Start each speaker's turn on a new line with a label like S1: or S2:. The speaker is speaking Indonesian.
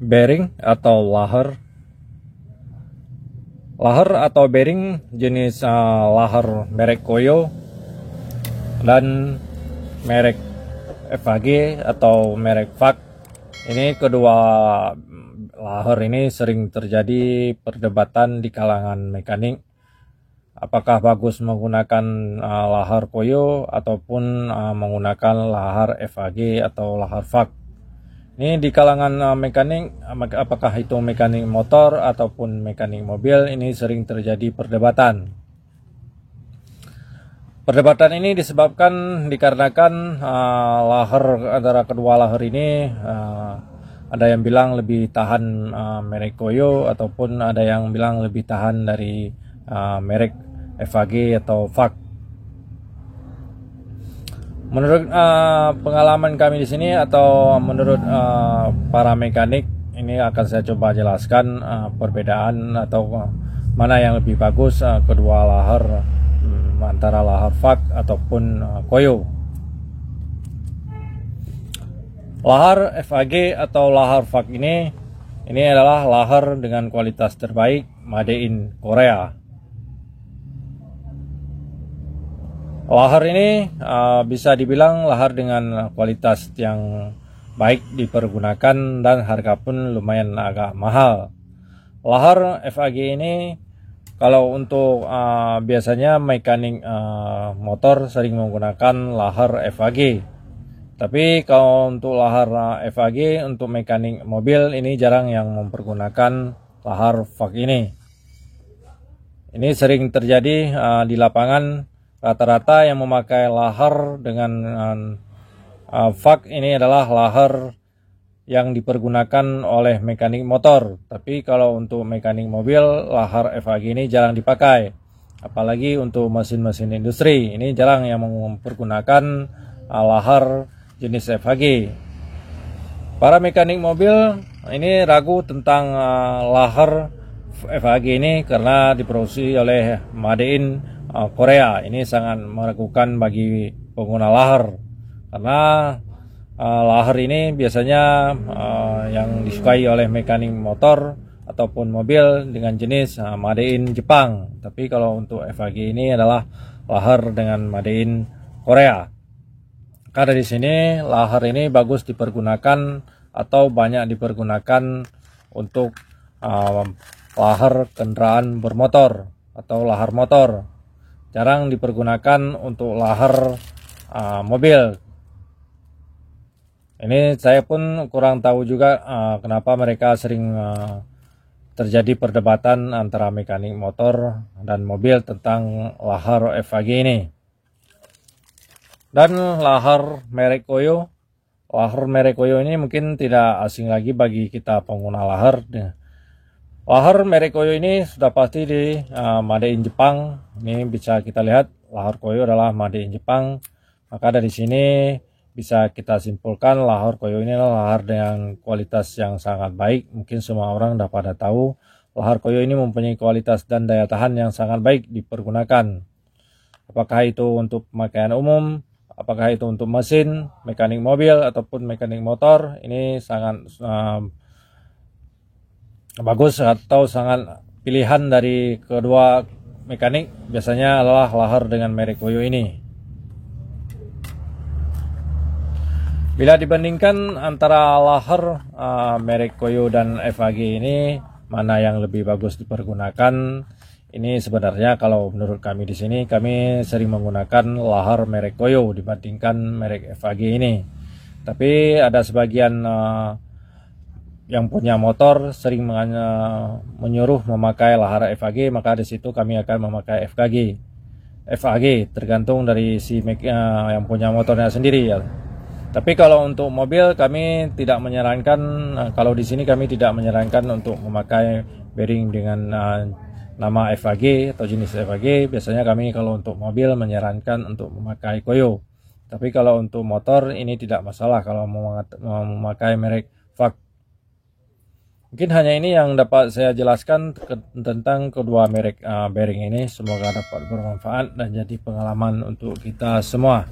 S1: bearing atau laher. Laher atau bearing jenis laher merek Koyo dan merek FAG atau merek FAG. Ini kedua laher ini sering terjadi perdebatan di kalangan mekanik. Apakah bagus menggunakan laher Koyo ataupun menggunakan laher FAG atau laher FAG. Ini di kalangan mekanik, apakah itu mekanik motor ataupun mekanik mobil, ini sering terjadi perdebatan. Perdebatan ini disebabkan dikarenakan laher antara kedua laher ini ada yang bilang lebih tahan merek Koyo ataupun ada yang bilang lebih tahan dari merek FAG atau FAG. Menurut pengalaman kami di sini atau menurut para mekanik, ini akan saya coba jelaskan perbedaan atau mana yang lebih bagus kedua laher antara laher FAG ataupun Koyo. Laher FAG atau laher FAG ini adalah laher dengan kualitas terbaik made in Korea. Laher ini bisa dibilang laher dengan kualitas yang baik dipergunakan dan harga pun lumayan agak mahal. Laher FAG ini kalau untuk biasanya mekanik motor sering menggunakan laher FAG. Tapi kalau untuk laher FAG untuk mekanik mobil ini jarang yang mempergunakan laher FAG ini. Ini sering terjadi di lapangan. Rata-rata yang memakai laher dengan FAG ini adalah laher yang dipergunakan oleh mekanik motor. Tapi kalau untuk mekanik mobil, laher FAG ini jarang dipakai. Apalagi untuk mesin-mesin industri, ini jarang yang mempergunakan laher jenis FAG. Para mekanik mobil ini ragu tentang laher FAG ini karena diproduksi oleh made in Korea. Ini sangat meragukan bagi pengguna laher karena laher ini biasanya yang disukai oleh mekanik motor ataupun mobil dengan jenis made in Jepang. Tapi kalau untuk FAG ini adalah laher dengan made in Korea. Karena di sini laher ini bagus dipergunakan atau banyak dipergunakan untuk laher kendaraan bermotor atau laher motor. Jarang dipergunakan untuk laher mobil. Ini saya pun kurang tahu juga kenapa mereka sering terjadi perdebatan antara mekanik motor dan mobil tentang laher FAG ini. Dan laher merek Koyo. Laher merek Koyo ini mungkin tidak asing lagi bagi kita pengguna laher. Laher merek Koyo ini sudah pasti di made in Jepang. Ini bisa kita lihat laher Koyo adalah made in Jepang. Maka dari sini bisa kita simpulkan laher Koyo ini adalah laher dengan kualitas yang sangat baik. Mungkin semua orang sudah pada tahu laher Koyo ini mempunyai kualitas dan daya tahan yang sangat baik dipergunakan. Apakah itu untuk pemakaian umum, apakah itu untuk mesin, mekanik mobil ataupun mekanik motor, ini sangat bagus atau sangat pilihan dari kedua mekanik biasanya adalah laher dengan merek Koyo ini. Bila dibandingkan antara laher merek Koyo dan FAG ini mana yang lebih bagus dipergunakan, ini sebenarnya kalau menurut kami di sini kami sering menggunakan laher merek Koyo dibandingkan merek FAG ini. Tapi ada sebagian yang punya motor sering menyuruh memakai laher FAG, maka di situ kami akan memakai FAG tergantung dari si yang punya motornya sendiri ya. Tapi kalau untuk mobil kami tidak menyarankan, kalau di sini kami tidak menyarankan untuk memakai bearing dengan nama FAG atau jenis FAG. Biasanya kami kalau untuk mobil menyarankan untuk memakai Koyo. Tapi kalau untuk motor ini tidak masalah kalau memakai merek FAG. Mungkin hanya ini yang dapat saya jelaskan tentang kedua merek bearing ini. Semoga dapat bermanfaat dan jadi pengalaman untuk kita semua.